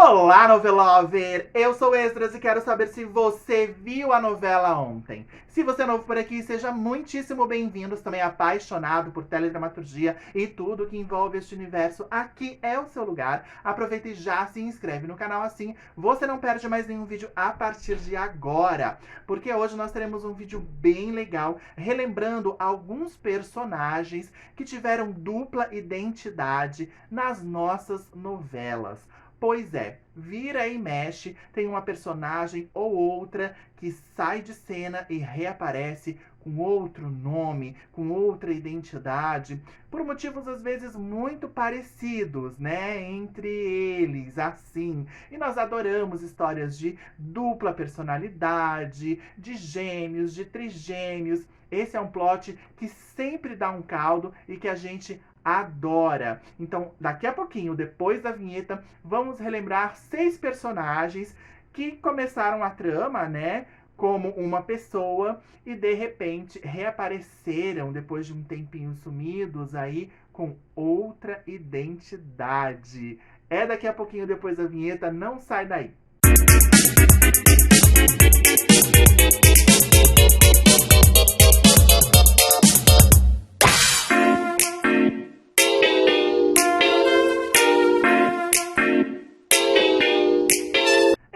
Olá, novelover! Eu sou Esdras e quero saber se você viu a novela ontem. Se você é novo por aqui, seja muitíssimo bem-vindo. Também apaixonado por teledramaturgia e tudo que envolve este universo, aqui é o seu lugar. Aproveita e já se inscreve no canal, assim você não perde mais nenhum vídeo a partir de agora. Porque hoje nós teremos um vídeo bem legal, relembrando alguns personagens que tiveram dupla identidade nas nossas novelas. Pois é, vira e mexe, tem uma personagem ou outra que sai de cena e reaparece com outro nome, com outra identidade, por motivos às vezes muito parecidos, né, entre eles, assim. E nós adoramos histórias de dupla personalidade, de gêmeos, de trigêmeos. Esse é um plot que sempre dá um caldo e que a gente adora. Então, daqui a pouquinho, depois da vinheta, vamos relembrar 6 personagens que começaram a trama, né, como uma pessoa e de repente reapareceram depois de um tempinho sumidos aí com outra identidade. É daqui a pouquinho depois da vinheta, não sai daí.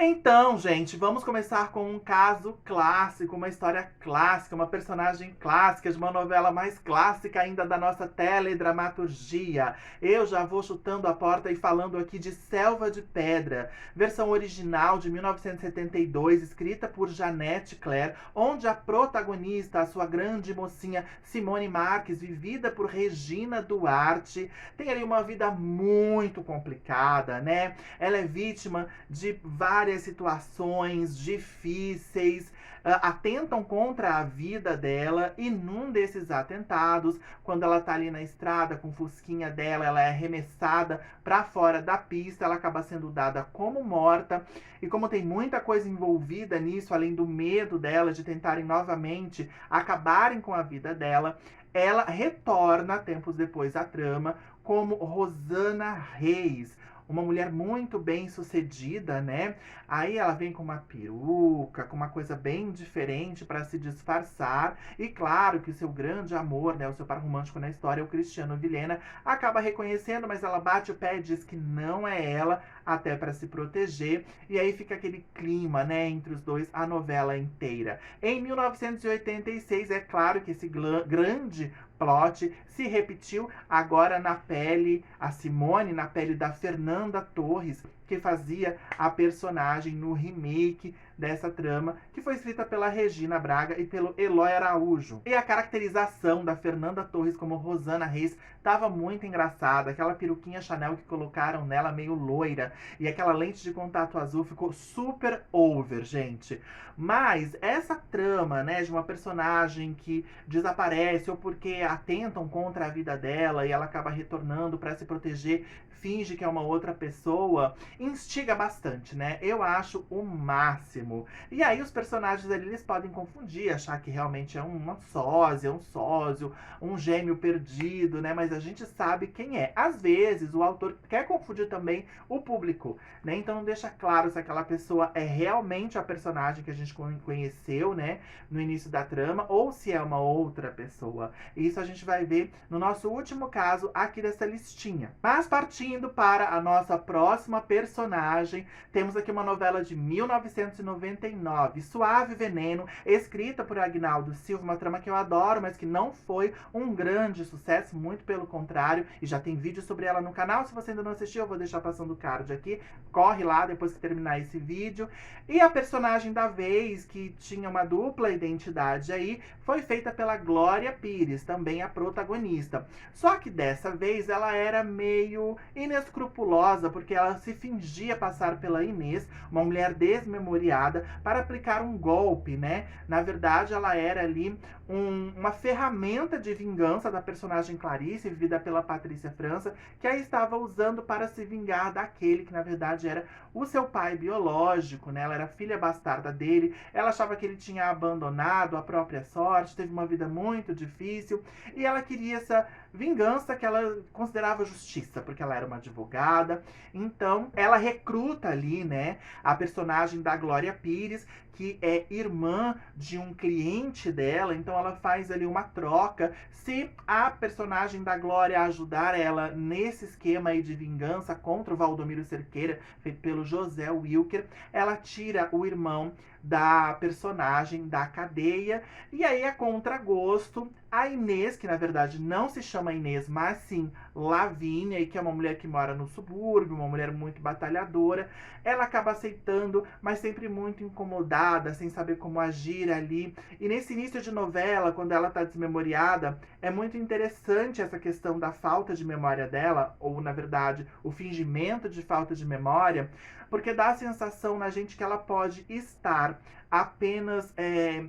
Então, gente, vamos começar com um caso clássico, uma história clássica, uma personagem clássica de uma novela mais clássica ainda da nossa teledramaturgia. Eu já vou chutando a porta e falando aqui de Selva de Pedra, versão original de 1972, escrita por Janete Claire, onde a protagonista, a sua grande mocinha Simone Marques, vivida por Regina Duarte, tem ali uma vida muito complicada, né? Ela é vítima de várias situações difíceis, atentam contra a vida dela, e num desses atentados, quando ela tá ali na estrada com o fusquinha dela, ela é arremessada para fora da pista, ela acaba sendo dada como morta. E como tem muita coisa envolvida nisso, além do medo dela de tentarem novamente acabarem com a vida dela, ela retorna tempos depois à trama como Rosana Reis, uma mulher muito bem sucedida, né? Aí ela vem com uma peruca, com uma coisa bem diferente para se disfarçar. E claro que o seu grande amor, né, o seu par romântico na história, o Cristiano Vilhena, acaba reconhecendo, mas ela bate o pé e diz que não é ela, até para se proteger. E aí fica aquele clima, né, entre os dois, a novela inteira. Em 1986, é claro que esse grande plot se repetiu agora na pele, a Simone na pele da Fernanda Torres, que fazia a personagem no remake dessa trama, que foi escrita pela Regina Braga e pelo Eloy Araújo. E a caracterização da Fernanda Torres como Rosana Reis estava muito engraçada. Aquela peruquinha Chanel que colocaram nela, meio loira, e aquela lente de contato azul ficou super over, gente. Mas essa trama, né, de uma personagem que desaparece ou porque atentam contra a vida dela e ela acaba retornando para se proteger, finge que é uma outra pessoa, instiga bastante, né? Eu acho o máximo. E aí os personagens ali, eles podem confundir, achar que realmente é uma sósia, um sósio, um gêmeo perdido, né? Mas a gente sabe quem é. Às vezes o autor quer confundir também o público, né? Então não deixa claro se aquela pessoa é realmente a personagem que a gente conheceu, né, no início da trama, ou se é uma outra pessoa. Isso a gente vai ver no nosso último caso aqui dessa listinha. Mas partindo para a nossa próxima personagem, temos aqui uma novela de 1999, Suave Veneno, escrita por Agnaldo Silva, uma trama que eu adoro, mas que não foi um grande sucesso, muito pelo contrário, e já tem vídeo sobre ela no canal. Se você ainda não assistiu, eu vou deixar passando o card aqui, corre lá depois que terminar esse vídeo. E a personagem da vez, que tinha uma dupla identidade aí, foi feita pela Glória Pires, também a protagonista. Só que dessa vez ela era meio inescrupulosa, porque ela se fingia passar pela Inês, uma mulher desmemoriada, para aplicar um golpe, né? Na verdade, ela era ali uma ferramenta de vingança da personagem Clarice, vivida pela Patrícia França, que a estava usando para se vingar daquele que na verdade era o seu pai biológico, né? Ela era filha bastarda dele, ela achava que ele tinha abandonado a própria sorte, teve uma vida muito difícil, e ela queria essa vingança que ela considerava justiça, porque ela era uma advogada. Então, ela ela recruta ali, né, a personagem da Glória Pires, que é irmã de um cliente dela, então ela faz ali uma troca. Se a personagem da Glória ajudar ela nesse esquema aí de vingança contra o Valdomiro Cerqueira, feito pelo José Wilker, ela tira o irmão da personagem da cadeia, e aí a contragosto, a Inês, que na verdade não se chama Inês, mas sim Lavínia, e que é uma mulher que mora no subúrbio, uma mulher muito batalhadora, ela acaba aceitando, mas sempre muito incomodada, sem saber como agir ali. E nesse início de novela, quando ela está desmemoriada, é muito interessante essa questão da falta de memória dela, ou na verdade, o fingimento de falta de memória, porque dá a sensação na gente que ela pode estar apenas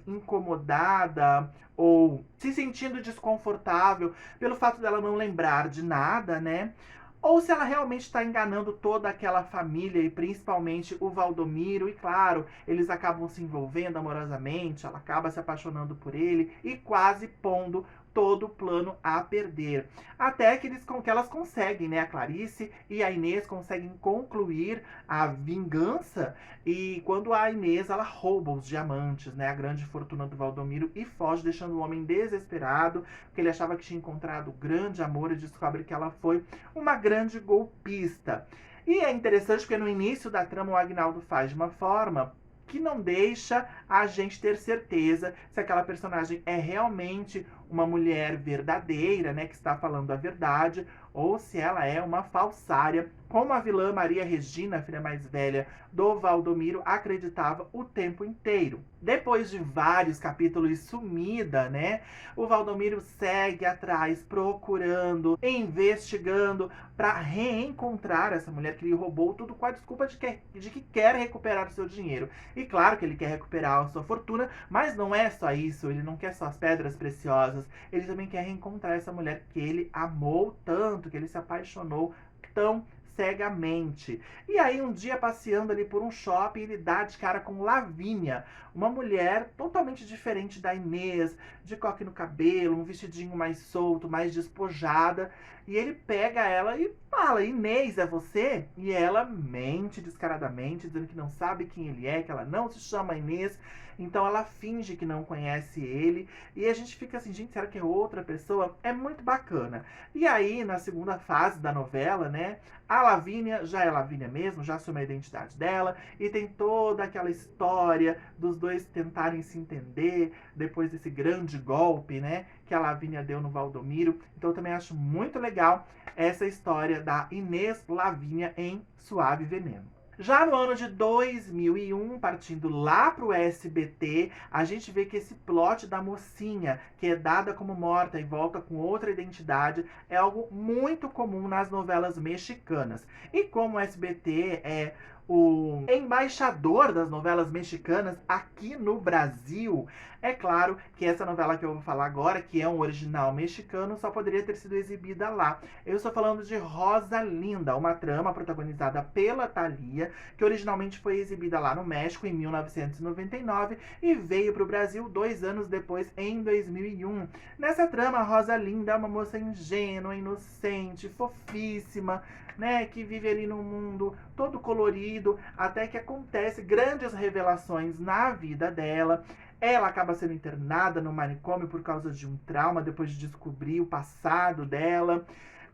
incomodada ou se sentindo desconfortável pelo fato dela não lembrar de nada, né? Ou se ela realmente está enganando toda aquela família e principalmente o Valdomiro. E claro, eles acabam se envolvendo amorosamente, ela acaba se apaixonando por ele e quase pondo todo o plano a perder. Até que elas conseguem, né? A Clarice e a Inês conseguem concluir a vingança. E quando a Inês, ela rouba os diamantes, né? A grande fortuna do Valdomiro, e foge, deixando o homem desesperado, porque ele achava que tinha encontrado o grande amor, e descobre que ela foi uma grande golpista. E é interessante porque no início da trama o Agnaldo faz de uma forma que não deixa a gente ter certeza se aquela personagem é realmente uma mulher verdadeira, né, que está falando a verdade, ou se ela é uma falsária, como a vilã Maria Regina, filha mais velha do Valdomiro, acreditava o tempo inteiro. Depois de vários capítulos sumida, né, o Valdomiro segue atrás, procurando, investigando, para reencontrar essa mulher que lhe roubou tudo com a desculpa de que quer recuperar o seu dinheiro. E claro que ele quer recuperar a sua fortuna, mas não é só isso, ele não quer só as pedras preciosas, ele também quer reencontrar essa mulher que ele amou tanto, que ele se apaixonou tão cegamente. E aí um dia passeando ali por um shopping, ele dá de cara com Lavínia, uma mulher totalmente diferente da Inês, de coque no cabelo, um vestidinho mais solto, mais despojada, e ele pega ela e fala: Inês, é você? E ela mente descaradamente, dizendo que não sabe quem ele é, que ela não se chama Inês. Então ela finge que não conhece ele, e a gente fica assim, gente, será que é outra pessoa? É muito bacana. E aí, na segunda fase da novela, né, a Lavínia já é Lavínia mesmo, já assume a identidade dela, e tem toda aquela história dos dois tentarem se entender depois desse grande golpe, né, que a Lavínia deu no Valdomiro. Então eu também acho muito legal essa história da Inês Lavínia em Suave Veneno. Já no ano de 2001, partindo lá pro SBT, a gente vê que esse plot da mocinha, que é dada como morta e volta com outra identidade, é algo muito comum nas novelas mexicanas. E como o SBT é o embaixador das novelas mexicanas aqui no Brasil, é claro que essa novela que eu vou falar agora, que é um original mexicano, só poderia ter sido exibida lá. Eu estou falando de Rosalinda, uma trama protagonizada pela Thalia, que originalmente foi exibida lá no México em 1999 e veio para o Brasil 2 anos depois, em 2001. Nessa trama, Rosalinda é uma moça ingênua, inocente, fofíssima, né, que vive ali num mundo todo colorido, até que acontece grandes revelações na vida dela. Ela acaba sendo internada no manicômio por causa de um trauma, depois de descobrir o passado dela.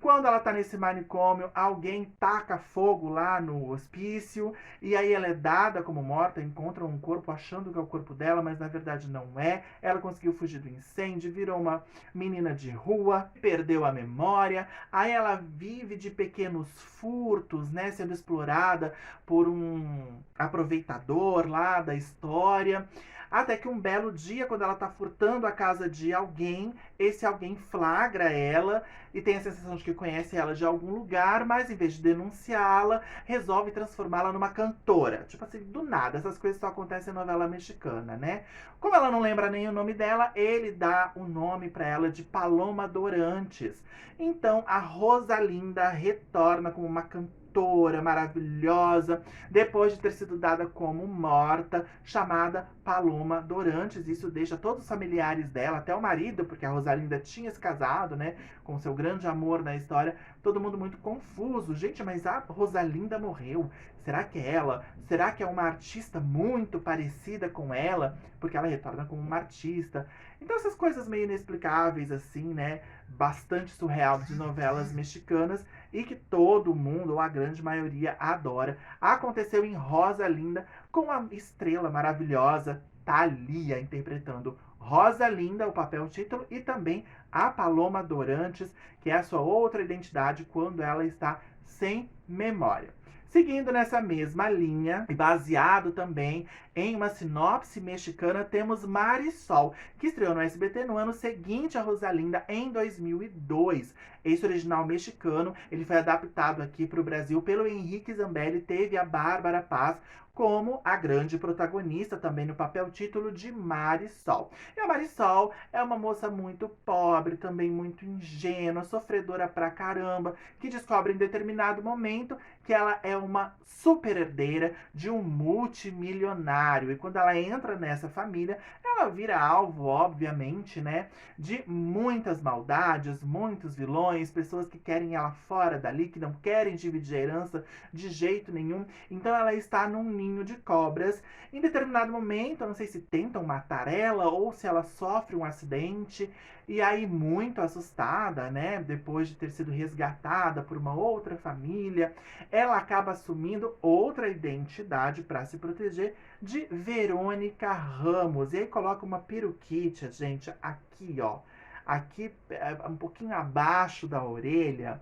Quando ela tá nesse manicômio, alguém taca fogo lá no hospício, e aí ela é dada como morta, encontra um corpo achando que é o corpo dela, mas na verdade não é. Ela conseguiu fugir do incêndio, virou uma menina de rua, perdeu a memória, aí ela vive de pequenos furtos, né, sendo explorada por um aproveitador lá da história. Até que um belo dia, quando ela tá furtando a casa de alguém, esse alguém flagra ela e tem a sensação de que conhece ela de algum lugar, mas em vez de denunciá-la, resolve transformá-la numa cantora. Tipo assim, do nada, essas coisas só acontecem em novela mexicana, né? Como ela não lembra nem o nome dela, ele dá o nome pra ela de Paloma Dorantes. Então a Rosalinda retorna como uma cantora doutora maravilhosa, depois de ter sido dada como morta, chamada Paloma Dorantes. Isso deixa todos os familiares dela, até o marido, porque a Rosalinda tinha se casado, né, com seu grande amor na história, todo mundo muito confuso. Gente, mas a Rosalinda morreu. Será que é ela? Será que é uma artista muito parecida com ela? Porque ela retorna como uma artista. Então essas coisas meio inexplicáveis assim, né? Bastante surreal de novelas mexicanas e que todo mundo, ou a grande maioria, adora. Aconteceu em Rosalinda com a estrela maravilhosa Thalia interpretando Rosalinda, o papel título, e também a Paloma Dorantes, que é a sua outra identidade quando ela está sem memória. Seguindo nessa mesma linha, e baseado também em uma sinopse mexicana, temos Marisol, que estreou no SBT no ano seguinte a Rosalinda, em 2002. Esse original mexicano, ele foi adaptado aqui para o Brasil pelo Henrique Zambelli, teve a Bárbara Paz como a grande protagonista, também no papel título de Marisol. E a Marisol é uma moça muito pobre, também muito ingênua, sofredora pra caramba, que descobre em determinado momento que ela é uma super herdeira de um multimilionário. E quando ela entra nessa família, ela vira alvo, obviamente, né, de muitas maldades, muitos vilões, pessoas que querem ela fora dali, que não querem dividir a herança de jeito nenhum. Então ela está num ninho de cobras. Em determinado momento, eu não sei se tentam matar ela ou se ela sofre um acidente. E aí, muito assustada, né, depois de ter sido resgatada por uma outra família, ela acaba assumindo outra identidade para se proteger, de Verônica Ramos. E aí coloca uma peruquite, gente, aqui, ó. Aqui, um pouquinho abaixo da orelha,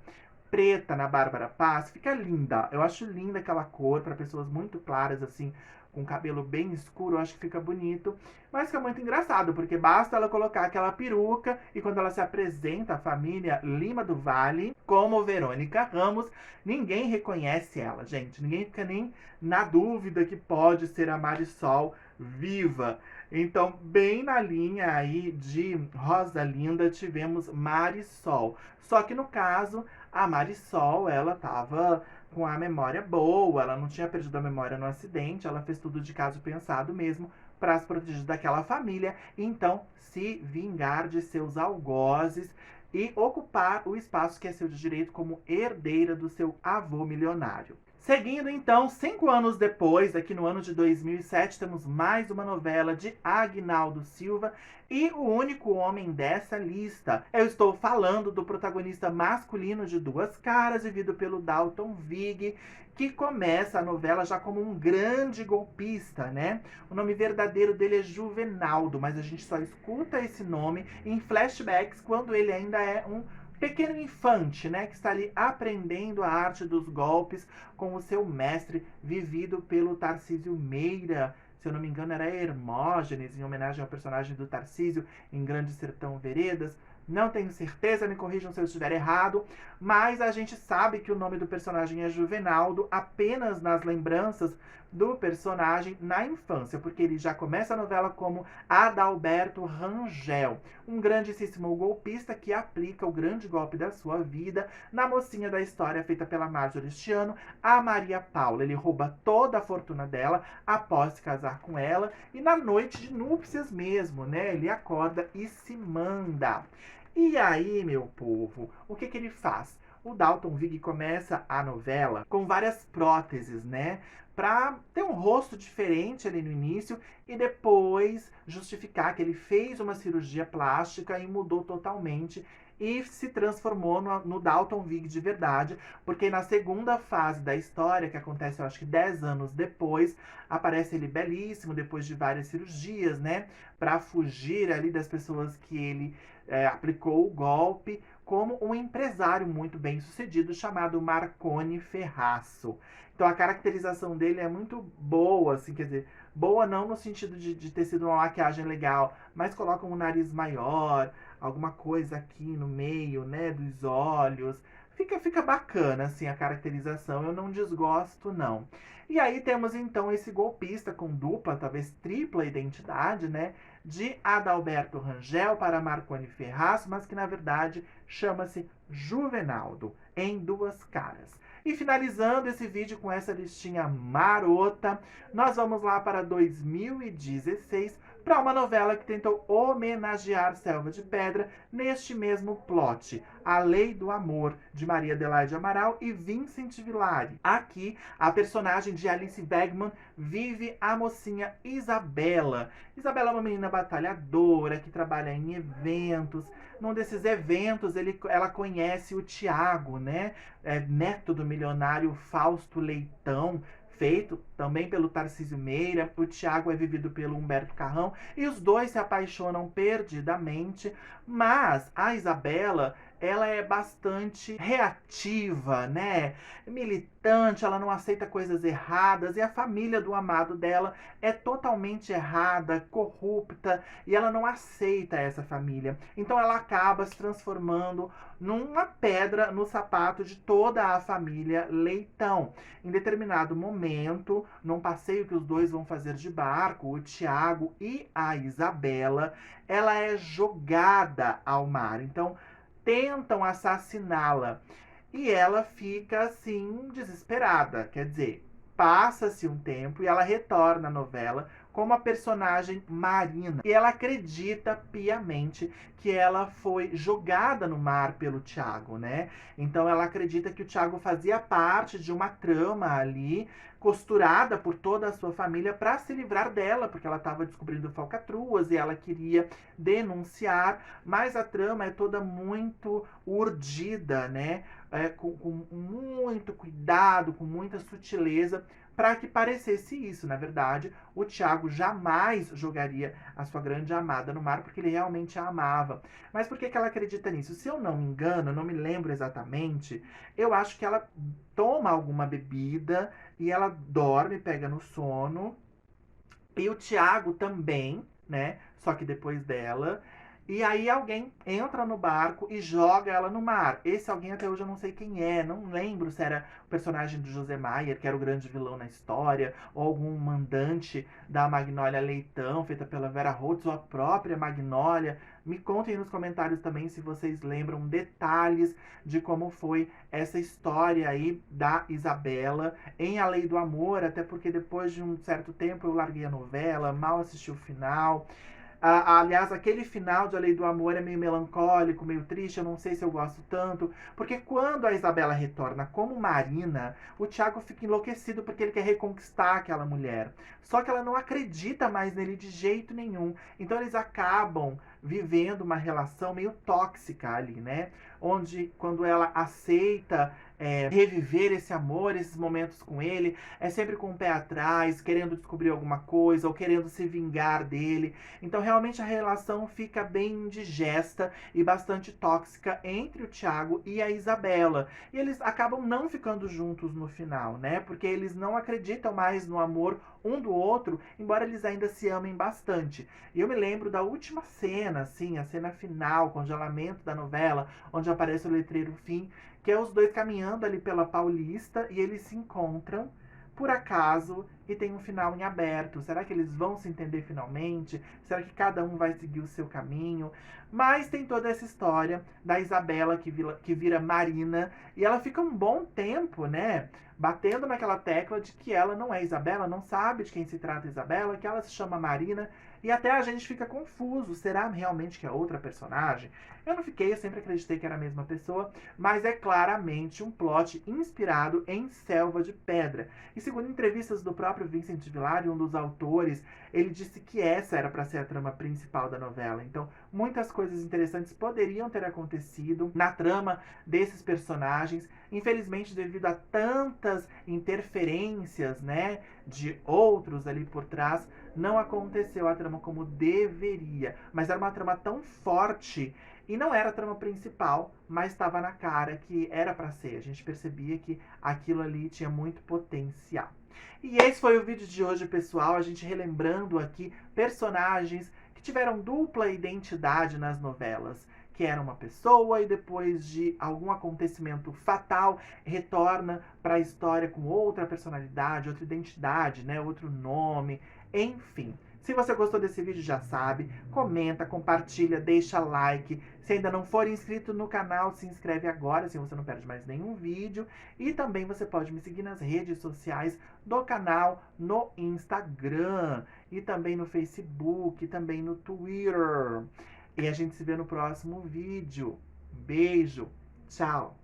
preta na Bárbara Paz. Fica linda. Eu acho linda aquela cor para pessoas muito claras, assim, com cabelo bem escuro, eu acho que fica bonito. Mas fica muito engraçado, porque basta ela colocar aquela peruca e quando ela se apresenta à família Lima do Vale como Verônica Ramos, ninguém reconhece ela, gente. Ninguém fica nem na dúvida que pode ser a Marisol viva. Então, bem na linha aí de Rosalinda, tivemos Marisol. Só que no caso, a Marisol, ela tava com a memória boa, ela não tinha perdido a memória no acidente, ela fez tudo de caso pensado mesmo para se proteger daquela família, então se vingar de seus algozes e ocupar o espaço que é seu de direito como herdeira do seu avô milionário. Seguindo então, 5 anos depois, aqui no ano de 2007, temos mais uma novela de Agnaldo Silva e o único homem dessa lista. Eu estou falando do protagonista masculino de Duas Caras, vivido pelo Dalton Vig, que começa a novela já como um grande golpista, né? O nome verdadeiro dele é Juvenaldo, mas a gente só escuta esse nome em flashbacks quando ele ainda é um pequeno infante, né, que está ali aprendendo a arte dos golpes com o seu mestre, vivido pelo Tarcísio Meira. Se eu não me engano, era Hermógenes, em homenagem ao personagem do Tarcísio em Grande Sertão Veredas. Não tenho certeza, me corrijam se eu estiver errado, mas a gente sabe que o nome do personagem é Juvenaldo apenas nas lembranças do personagem na infância, porque ele já começa a novela como Adalberto Rangel, um grandíssimo golpista que aplica o grande golpe da sua vida na mocinha da história feita pela Marjorie este ano, a Maria Paula. Ele rouba toda a fortuna dela após se casar com ela e na noite de núpcias mesmo, né? Ele acorda e se manda. E aí, meu povo, o que ele faz? O Dalton Vig começa a novela com várias próteses, né? Pra ter um rosto diferente ali no início e depois justificar que ele fez uma cirurgia plástica e mudou totalmente e se transformou no Dalton Vig de verdade, porque na segunda fase da história, que acontece eu acho que 10 anos depois, aparece ele belíssimo, depois de várias cirurgias, né, para fugir ali das pessoas que ele aplicou o golpe, como um empresário muito bem sucedido chamado Marconi Ferraço. Então a caracterização dele é muito boa, assim, quer dizer, boa não no sentido de ter sido uma maquiagem legal, mas coloca um nariz maior, alguma coisa aqui no meio, né, dos olhos. Fica bacana, assim, a caracterização. Eu não desgosto, não. E aí temos, então, esse golpista com dupla, talvez tripla identidade, né, de Adalberto Rangel para Marconi Ferraz, mas que, na verdade, chama-se Juvenaldo, em Duas Caras. E finalizando esse vídeo com essa listinha marota, nós vamos lá para 2016 para uma novela que tentou homenagear Selva de Pedra neste mesmo plot, A Lei do Amor, de Maria Adelaide Amaral e Vincent Villari. Aqui, a personagem de Alice Wegman vive a mocinha Isabela. Isabela é uma menina batalhadora que trabalha em eventos. Num desses eventos, ela conhece o Tiago, né? Neto do milionário Fausto Leitão, feito também pelo Tarcísio Meira. O Tiago é vivido pelo Humberto Carrão e os dois se apaixonam perdidamente, mas a Isabela, ela é bastante reativa, né? Militante, ela não aceita coisas erradas e a família do amado dela é totalmente errada, corrupta, e ela não aceita essa família. Então ela acaba se transformando numa pedra no sapato de toda a família Leitão. Em determinado momento, num passeio que os dois vão fazer de barco, o Tiago e a Isabela, ela é jogada ao mar. Então tentam assassiná-la e ela fica assim desesperada. Quer dizer, passa-se um tempo e ela retorna à novela como a personagem Marina. E ela acredita piamente que ela foi jogada no mar pelo Tiago, né? Então ela acredita que o Tiago fazia parte de uma trama ali, costurada por toda a sua família para se livrar dela, porque ela estava descobrindo falcatruas e ela queria denunciar, mas a trama é toda muito urdida, né? Com muito cuidado, com muita sutileza, para que parecesse isso. Na verdade, o Tiago jamais jogaria a sua grande amada no mar, porque ele realmente a amava. Mas por que ela acredita nisso? Se eu não me engano, eu não me lembro exatamente, eu acho que ela toma alguma bebida e ela dorme, pega no sono. E o Tiago também, né? Só que depois dela. E aí alguém entra no barco e joga ela no mar. Esse alguém até hoje eu não sei quem é. Não lembro se era o personagem do José Maier, que era o grande vilão na história, ou algum mandante da Magnólia Leitão, feita pela Vera Holtz, ou a própria Magnólia. Me contem nos comentários também se vocês lembram detalhes de como foi essa história aí da Isabela em A Lei do Amor, até porque depois de um certo tempo eu larguei a novela, mal assisti o final. Aliás, aquele final de A Lei do Amor é meio melancólico, meio triste, eu não sei se eu gosto tanto, porque quando a Isabela retorna como Marina, o Tiago fica enlouquecido porque ele quer reconquistar aquela mulher. Só que ela não acredita mais nele de jeito nenhum. Então eles acabam vivendo uma relação meio tóxica ali, né? Onde, quando ela aceita reviver esse amor, esses momentos com ele, é sempre com o pé atrás, querendo descobrir alguma coisa ou querendo se vingar dele. Então realmente a relação fica bem indigesta e bastante tóxica entre o Tiago e a Isabela. E eles acabam não ficando juntos no final, né? Porque eles não acreditam mais no amor um do outro, embora eles ainda se amem bastante. E eu me lembro da última cena, assim, a cena final, congelamento da novela, onde aparece o letreiro fim, que é os dois caminhando ali pela Paulista e eles se encontram por acaso e tem um final em aberto. Será que eles vão se entender finalmente? Será que cada um vai seguir o seu caminho? Mas tem toda essa história da Isabela que vira Marina e ela fica um bom tempo, né, batendo naquela tecla de que ela não é Isabela, não sabe de quem se trata Isabela, que ela se chama Marina, e até a gente fica confuso. Será realmente que é outra personagem? Eu não fiquei, eu sempre acreditei que era a mesma pessoa, mas é claramente um plot inspirado em Selva de Pedra. E segundo entrevistas do próprio Vincent Villari, um dos autores, ele disse que essa era para ser a trama principal da novela. Então, muitas coisas interessantes poderiam ter acontecido na trama desses personagens. Infelizmente, devido a tantas interferências, né, de outros ali por trás, não aconteceu a trama como deveria. Mas era uma trama tão forte e não era a trama principal, mas estava na cara que era para ser. A gente percebia que aquilo ali tinha muito potencial. E esse foi o vídeo de hoje, pessoal. A gente relembrando aqui personagens que tiveram dupla identidade nas novelas, que era uma pessoa e depois de algum acontecimento fatal retorna para a história com outra personalidade, outra identidade, né, outro nome, enfim. Se você gostou desse vídeo, já sabe, comenta, compartilha, deixa like. Se ainda não for inscrito no canal, se inscreve agora, assim você não perde mais nenhum vídeo. E também você pode me seguir nas redes sociais do canal, no Instagram, e também no Facebook, e também no Twitter. E a gente se vê no próximo vídeo. Beijo, tchau!